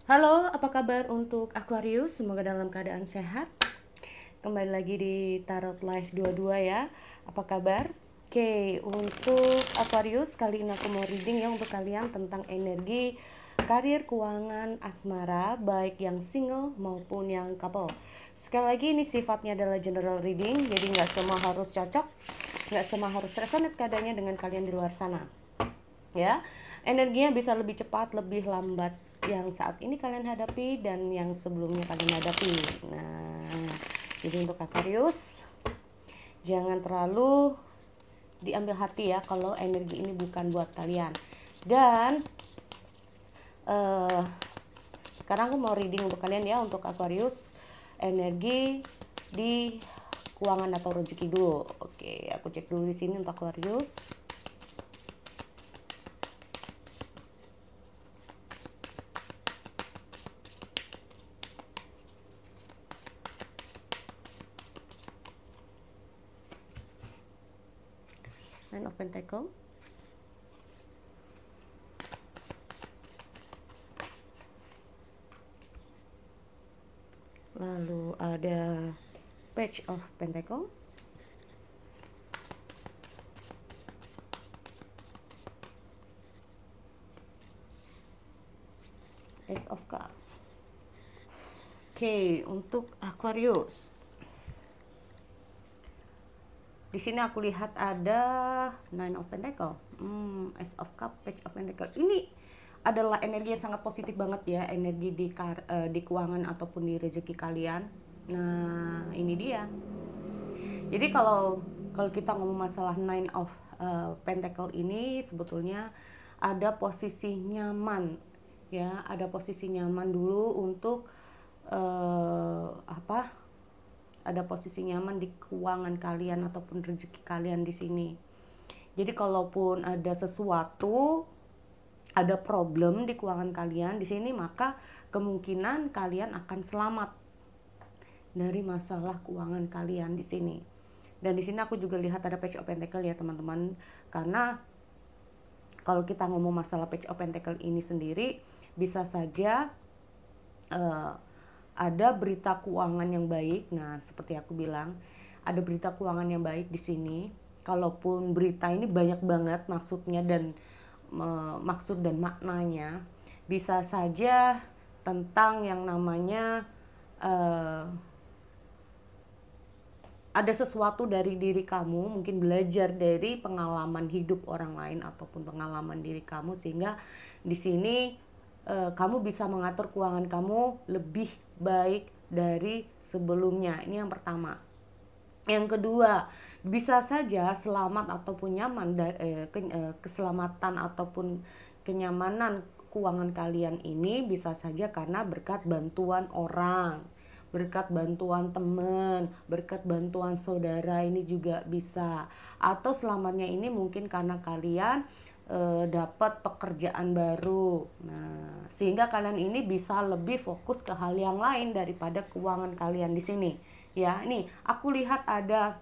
Halo, apa kabar untuk Aquarius? Semoga dalam keadaan sehat. Kembali lagi di Tarot Live 22 ya. Apa kabar? Oke, untuk Aquarius kali ini aku mau reading ya untuk kalian tentang energi karir, keuangan, asmara, baik yang single maupun yang couple. Sekali lagi ini sifatnya adalah general reading, jadi nggak semua harus cocok, nggak semua harus resonate keadaannya dengan kalian di luar sana. Ya, energinya bisa lebih cepat, lebih lambat yang saat ini kalian hadapi dan yang sebelumnya kalian hadapi. Nah, jadi untuk Aquarius jangan terlalu diambil hati ya kalau energi ini bukan buat kalian. Dan sekarang aku mau reading untuk kalian ya, untuk Aquarius energi di keuangan atau rezeki dulu. Oke, aku cek dulu di sini untuk Aquarius. Nine of Pentacle. Lalu ada Page of Pentacle. Ace of Cups. Oke, untuk Aquarius. Di sini aku lihat ada Nine of Pentacle, Ace of Cups, Page of Pentacle. Ini adalah energi yang sangat positif banget ya, energi di keuangan ataupun di rezeki kalian. Nah, ini dia. Jadi kalau kalau kita ngomong masalah Nine of Pentacle ini sebetulnya ada posisi nyaman ya, ada posisi nyaman dulu untuk ada posisi nyaman di keuangan kalian ataupun rezeki kalian di sini. Jadi kalaupun ada sesuatu, ada problem di keuangan kalian di sini, maka kemungkinan kalian akan selamat dari masalah keuangan kalian di sini. Dan di sini aku juga lihat ada Page of Pentacle ya teman-teman, karena kalau kita ngomong masalah Page of Pentacle ini sendiri, bisa saja ada berita keuangan yang baik. Nah, seperti aku bilang, ada berita keuangan yang baik di sini. Kalaupun berita ini banyak banget maksudnya dan maksud dan maknanya, bisa saja tentang yang namanya ada sesuatu dari diri kamu, mungkin belajar dari pengalaman hidup orang lain ataupun pengalaman diri kamu, sehingga di sini kamu bisa mengatur keuangan kamu lebih baik dari sebelumnya. Ini yang pertama. Yang kedua, bisa saja selamat ataupun nyaman keselamatan ataupun kenyamanan keuangan kalian ini bisa saja karena berkat bantuan orang, berkat bantuan teman, berkat bantuan saudara, ini juga bisa. Atau selamatnya ini mungkin karena kalian dapat pekerjaan baru. Nah, sehingga kalian ini bisa lebih fokus ke hal yang lain daripada keuangan kalian di sini. Ya, nih aku lihat ada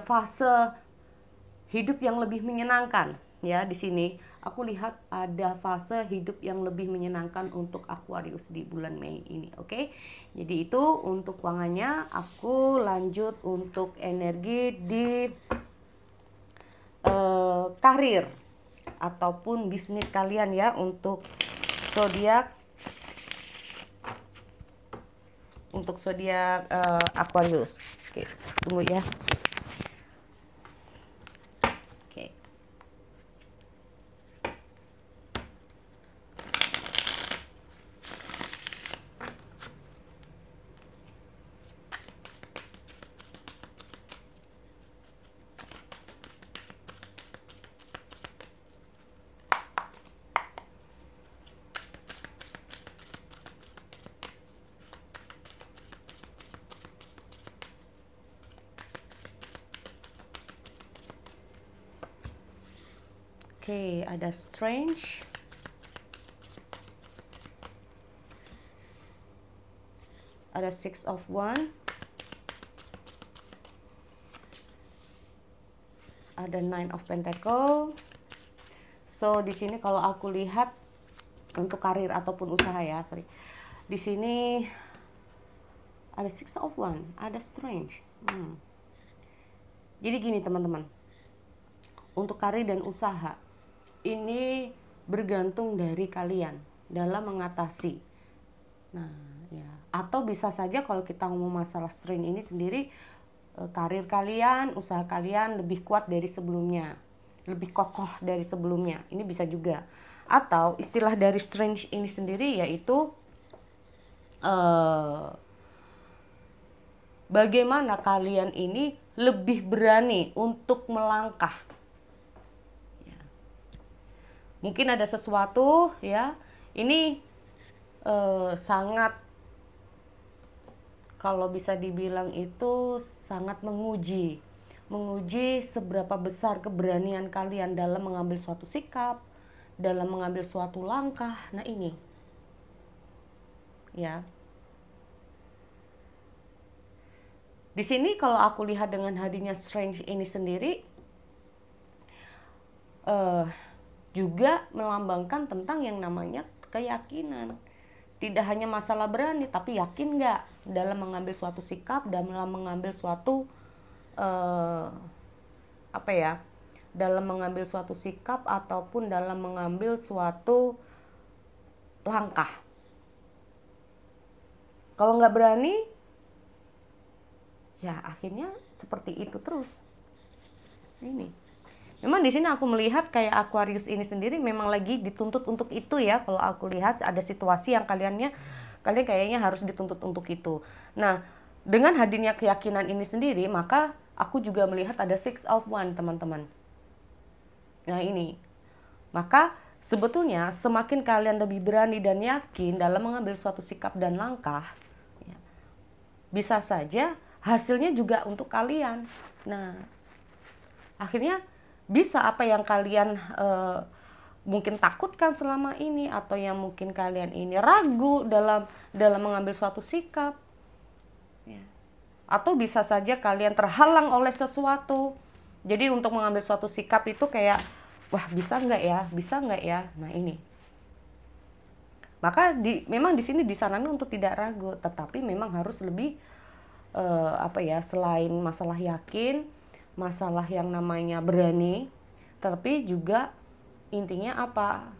fase hidup yang lebih menyenangkan ya di sini. Aku lihat ada fase hidup yang lebih menyenangkan untuk Aquarius di bulan Mei ini, oke? Jadi itu untuk keuangannya. Aku lanjut untuk energi di karir ataupun bisnis kalian ya, untuk zodiak Aquarius. Oke, tunggu ya. Oke. Oke, ada Strange, ada Six of Wands, ada Nine of Pentacle. So di sini kalau aku lihat untuk karir ataupun usaha ya, sorry. Di sini ada Six of Wands, ada Strange. Jadi gini teman-teman, untuk karir dan usaha ini bergantung dari kalian dalam mengatasi. Nah, ya, atau bisa saja kalau kita ngomong masalah strain ini sendiri, karir kalian, usaha kalian lebih kuat dari sebelumnya, lebih kokoh dari sebelumnya. Ini bisa juga. Atau istilah dari strange ini sendiri yaitu bagaimana kalian ini lebih berani untuk melangkah. Mungkin ada sesuatu ya, ini sangat, kalau bisa dibilang itu sangat menguji seberapa besar keberanian kalian dalam mengambil suatu sikap, dalam mengambil suatu langkah. Nah ini ya, di sini kalau aku lihat dengan hadirnya Strange ini sendiri juga melambangkan tentang yang namanya keyakinan. Tidak hanya masalah berani, tapi yakin nggak dalam mengambil suatu sikap, dalam mengambil suatu dalam mengambil suatu sikap ataupun dalam mengambil suatu langkah. Kalau nggak berani, ya akhirnya seperti itu terus. Ini. Memang di sini aku melihat kayak Aquarius ini sendiri memang lagi dituntut untuk itu ya. Kalau aku lihat ada situasi yang kalian kayaknya harus dituntut untuk itu. Nah, dengan hadirnya keyakinan ini sendiri, maka aku juga melihat ada Six of Wands, teman-teman. Nah, ini. Maka sebetulnya semakin kalian lebih berani dan yakin dalam mengambil suatu sikap dan langkah, ya, bisa saja hasilnya juga untuk kalian. Nah, akhirnya bisa apa yang kalian mungkin takutkan selama ini, atau yang mungkin kalian ini ragu dalam mengambil suatu sikap, ya. Atau bisa saja kalian terhalang oleh sesuatu. Jadi untuk mengambil suatu sikap itu kayak, wah bisa nggak ya? Nah ini. Maka memang di sini disarankan untuk tidak ragu, tetapi memang harus lebih selain masalah yakin, masalah yang namanya berani, tapi juga intinya apa?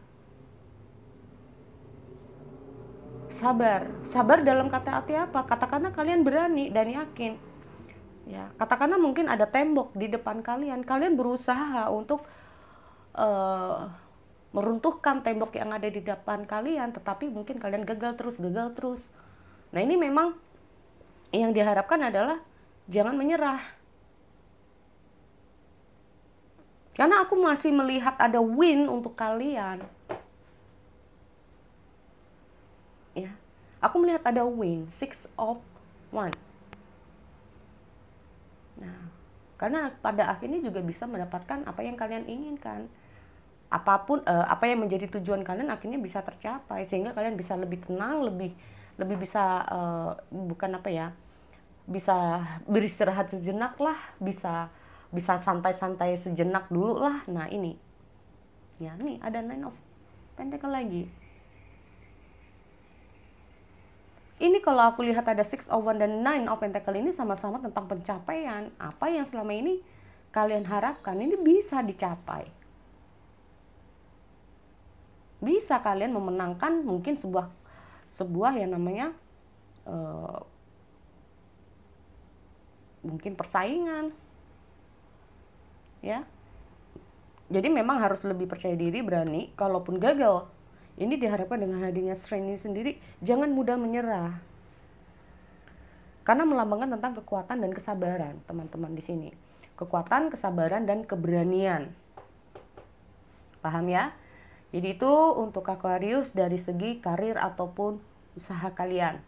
Sabar dalam kata arti apa? Katakanlah kalian berani dan yakin, ya. Katakanlah mungkin ada tembok di depan kalian berusaha untuk meruntuhkan tembok yang ada di depan kalian, tetapi mungkin kalian gagal terus. Nah ini memang yang diharapkan adalah jangan menyerah. Karena aku masih melihat ada win untuk kalian. Ya. Aku melihat ada win, Six of Wands. Nah, karena pada akhirnya juga bisa mendapatkan apa yang kalian inginkan. Apapun apa yang menjadi tujuan kalian akhirnya bisa tercapai, sehingga kalian bisa lebih tenang, lebih bisa bisa beristirahat sejenak lah, bisa santai-santai sejenak dulu lah. Nah ini ya, nih ada Nine of Pentacle lagi. Ini kalau aku lihat ada Six of Wands dan Nine of Pentacle, ini sama-sama tentang pencapaian. Apa yang selama ini kalian harapkan ini bisa dicapai. Bisa kalian memenangkan mungkin sebuah yang namanya mungkin persaingan. Ya, jadi memang harus lebih percaya diri, berani. Kalaupun gagal, ini diharapkan dengan hadirnya Strange ini sendiri, jangan mudah menyerah. Karena melambangkan tentang kekuatan dan kesabaran, teman-teman di sini. Kekuatan, kesabaran, dan keberanian. Paham ya? Jadi itu untuk Aquarius dari segi karir ataupun usaha kalian.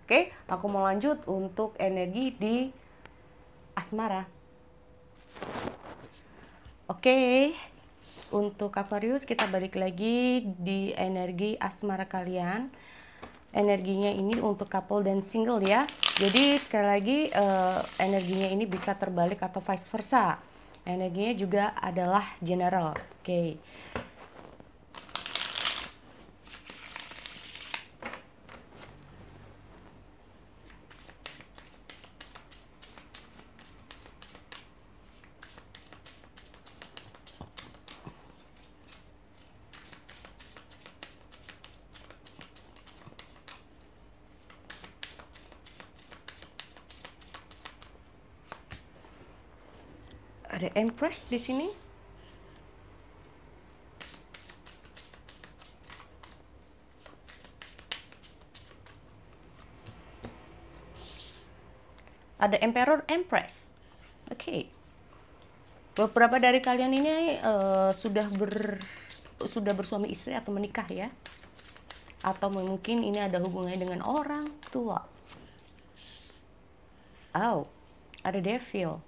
Oke, aku mau lanjut untuk energi di asmara. Oke, untuk Aquarius kita balik lagi di energi asmara kalian. Energinya ini untuk couple dan single ya. Jadi sekali lagi energinya ini bisa terbalik atau vice versa. Energinya juga adalah general. Oke. Ada Empress di sini. Ada Emperor, Empress. Oke. Beberapa dari kalian ini sudah bersuami istri atau menikah ya. Atau mungkin ini ada hubungannya dengan orang tua. Oh, ada Devil.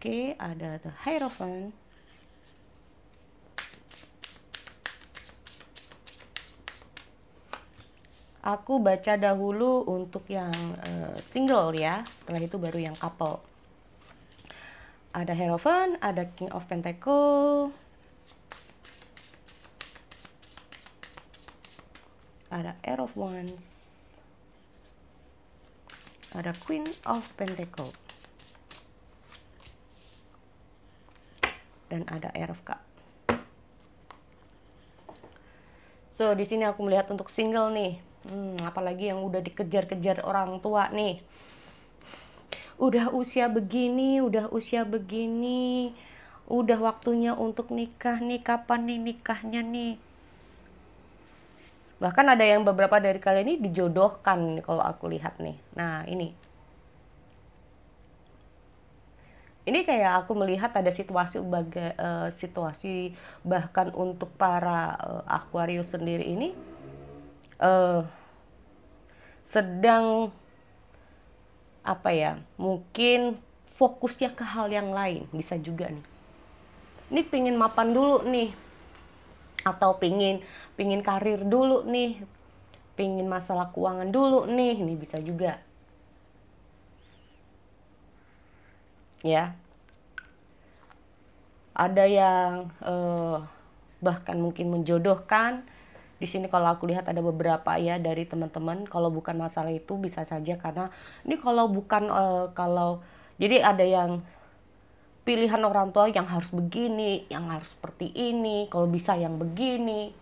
Oke, ada The Hierophant. Aku baca dahulu untuk yang single ya, setelah itu baru yang couple. Ada Hierophant, ada King of Pentacle, ada Air of Wands, ada Queen of Pentacle, dan ada Air of Cup. So di sini aku melihat untuk single nih. Apalagi yang udah dikejar-kejar orang tua nih. Udah usia begini, udah waktunya untuk nikah nih, kapan nih nikahnya nih. Bahkan ada yang beberapa dari kalian ini dijodohkan nih, kalau aku lihat nih. Nah ini kayak aku melihat ada situasi bahkan untuk para Aquarius sendiri ini sedang apa ya, mungkin fokusnya ke hal yang lain, bisa juga nih. Ini pingin mapan dulu nih, atau pingin karir dulu nih, pingin masalah keuangan dulu nih, ini bisa juga ya. Ada yang bahkan mungkin menjodohkan. Di sini kalau aku lihat ada beberapa ya dari teman-teman. Kalau bukan masalah itu bisa saja karena ini kalau bukan jadi ada yang pilihan orang tua yang harus begini, yang harus seperti ini, kalau bisa yang begini.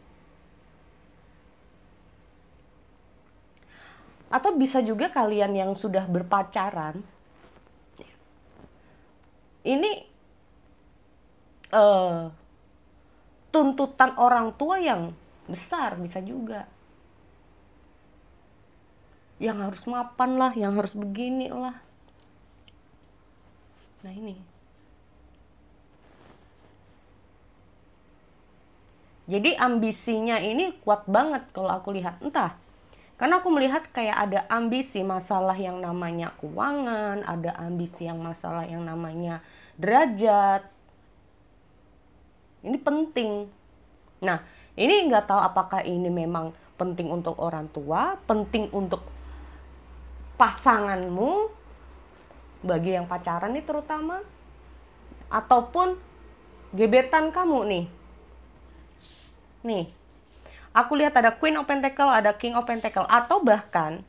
Atau bisa juga kalian yang sudah berpacaran, ini tuntutan orang tua yang besar, bisa juga. Yang harus mapan lah, yang harus begini lah. Nah ini. Jadi ambisinya ini kuat banget kalau aku lihat. Entah, karena aku melihat kayak ada ambisi masalah yang namanya keuangan, ada ambisi yang masalah yang namanya derajat. Ini penting. Nah, ini nggak tahu apakah ini memang penting untuk orang tua, penting untuk pasanganmu, bagi yang pacaran nih terutama, ataupun gebetan kamu nih. Nih, aku lihat ada Queen of Pentacle, ada King of Pentacle, atau bahkan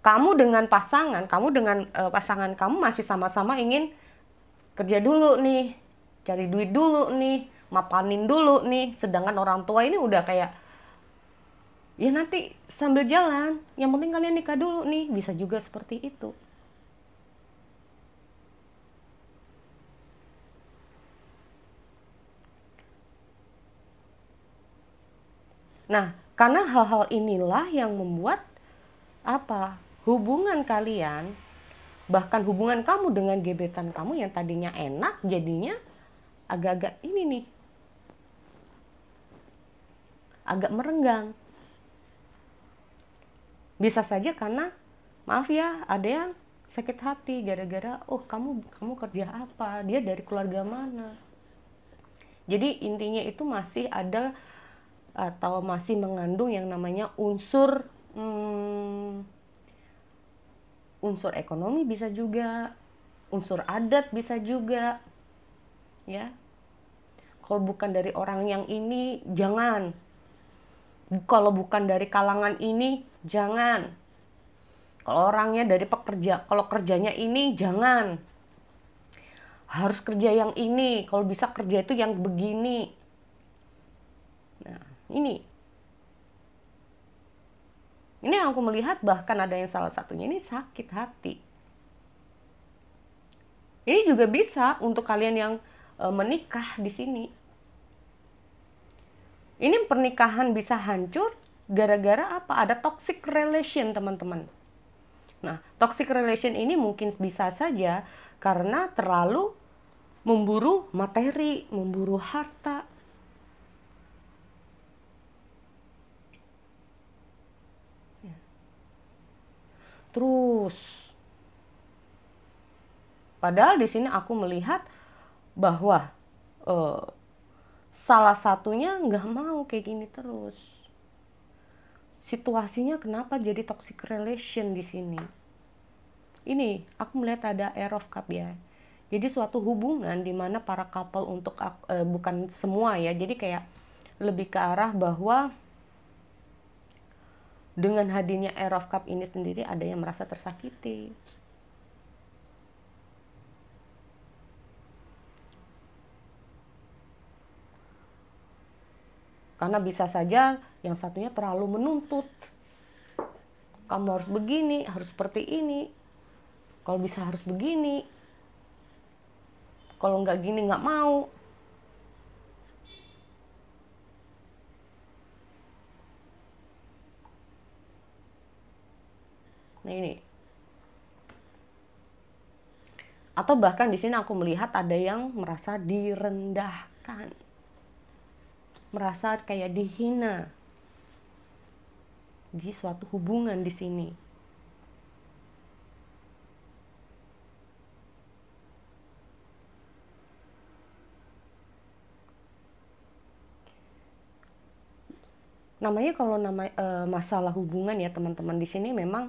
kamu dengan pasangan kamu masih sama-sama ingin kerja dulu nih, cari duit dulu nih, mapanin dulu nih, sedangkan orang tua ini udah kayak ya nanti sambil jalan, yang penting kalian nikah dulu nih, bisa juga seperti itu. Nah, karena hal-hal inilah yang membuat hubungan kalian, bahkan hubungan kamu dengan gebetan kamu yang tadinya enak, jadinya agak-agak ini nih, agak merenggang. Bisa saja karena, maaf ya, ada yang sakit hati gara-gara, oh kamu kerja apa, dia dari keluarga mana. Jadi intinya itu masih ada atau masih mengandung yang namanya unsur ekonomi, bisa juga unsur adat, bisa juga ya. Kalau bukan dari orang yang ini, jangan. Kalau bukan dari kalangan ini, jangan. Kalau orangnya dari pekerja, kalau kerjanya ini, jangan. Harus kerja yang ini, kalau bisa kerja itu yang begini. Nah, ini. Ini yang aku melihat, bahkan ada yang salah satunya ini sakit hati. Ini juga bisa untuk kalian yang menikah di sini. Ini pernikahan bisa hancur gara-gara apa? Ada toxic relation, teman-teman. Nah, toxic relation ini mungkin bisa saja karena terlalu memburu materi, memburu harta. Terus, padahal di sini aku melihat bahwa salah satunya nggak mau kayak gini terus. Situasinya kenapa jadi toxic relation di sini? Ini aku melihat ada Air of Cup ya. Jadi suatu hubungan di mana para couple untuk bukan semua ya. Jadi kayak lebih ke arah bahwa dengan hadirnya Air of Cup ini sendiri ada yang merasa tersakiti. Karena bisa saja yang satunya terlalu menuntut. Kamu harus begini, harus seperti ini. Kalau bisa harus begini. Kalau nggak gini nggak mau. Nah ini. Atau bahkan di sini aku melihat ada yang merasa direndahkan. Merasa kayak dihina di suatu hubungan di sini. Namanya kalau masalah hubungan ya teman-teman, di sini memang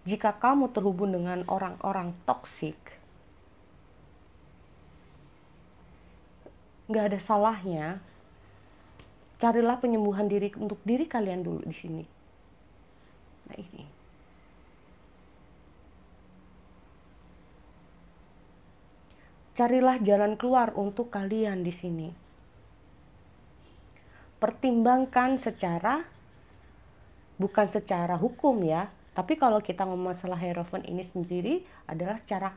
jika kamu terhubung dengan orang-orang toksik, nggak ada salahnya carilah penyembuhan diri untuk diri kalian dulu di sini. Nah ini. Carilah jalan keluar untuk kalian di sini. Pertimbangkan bukan secara hukum ya, tapi kalau kita ngomong masalah Hierophant ini sendiri adalah secara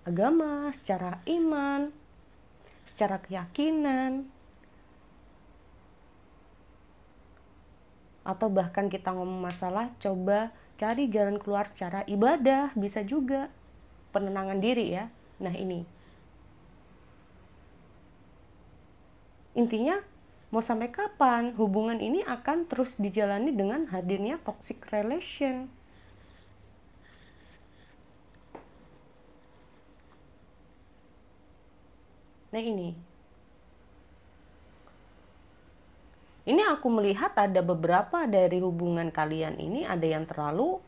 agama, secara iman, secara keyakinan, atau bahkan kita ngomong masalah coba cari jalan keluar secara ibadah, bisa juga penenangan diri ya. Nah ini intinya, mau sampai kapan hubungan ini akan terus dijalani dengan hadirnya toxic relation. Nah ini aku melihat ada beberapa dari hubungan kalian ini ada yang terlalu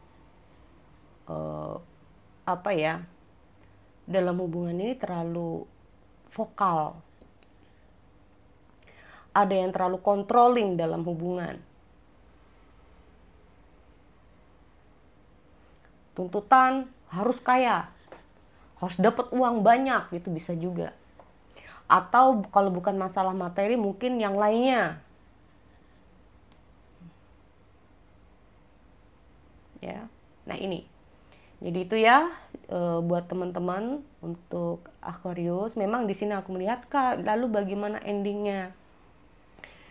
dalam hubungan ini terlalu vokal. Ada yang terlalu controlling dalam hubungan. Tuntutan harus kaya, harus dapat uang banyak, gitu bisa juga. Atau kalau bukan masalah materi mungkin yang lainnya. Ya. Nah, ini. Jadi itu ya buat teman-teman untuk Aquarius. Memang di sini aku melihat lalu bagaimana endingnya.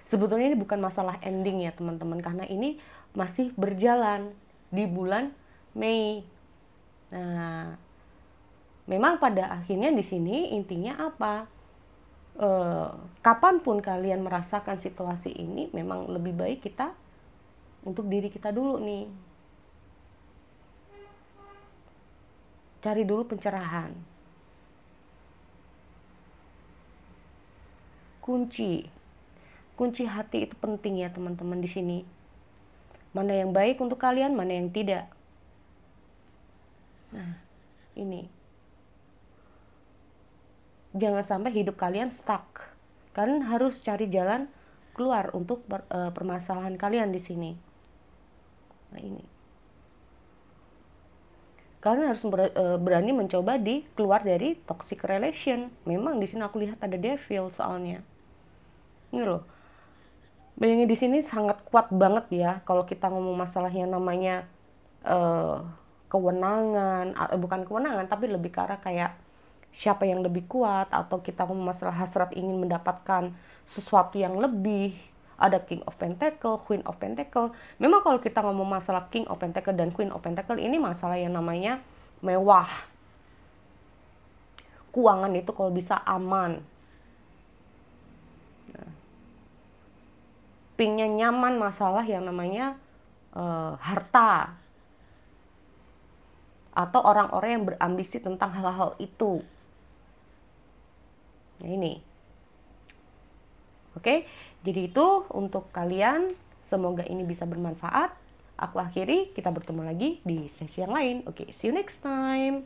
Sebetulnya ini bukan masalah ending ya teman-teman, karena ini masih berjalan di bulan Mei. Nah, memang pada akhirnya di sini intinya apa? Kapanpun kalian merasakan situasi ini, memang lebih baik kita untuk diri kita dulu nih. Cari dulu pencerahan. Kunci hati itu penting ya teman-teman di sini. Mana yang baik untuk kalian, mana yang tidak. Nah, ini. Jangan sampai hidup kalian stuck. Kalian harus cari jalan keluar untuk permasalahan kalian di sini. Nah, ini. Kalian harus berani mencoba keluar dari toxic relation. Memang di sini aku lihat ada devil soalnya. Ini loh. Bayangin di sini sangat kuat banget ya kalau kita ngomong masalah yang namanya kewenangan, bukan kewenangan tapi lebih ke arah kayak siapa yang lebih kuat, atau kita ngomong masalah hasrat ingin mendapatkan sesuatu yang lebih. Ada King of Pentacle, Queen of Pentacle. Memang kalau kita ngomong masalah King of Pentacle dan Queen of Pentacle ini masalah yang namanya mewah. Keuangan itu kalau bisa aman. Pinknya nyaman, masalah yang namanya harta. Atau orang-orang yang berambisi tentang hal-hal itu. Nah ini. Oke, jadi itu untuk kalian. Semoga ini bisa bermanfaat. Aku akhiri, kita bertemu lagi di sesi yang lain. Oke, see you next time.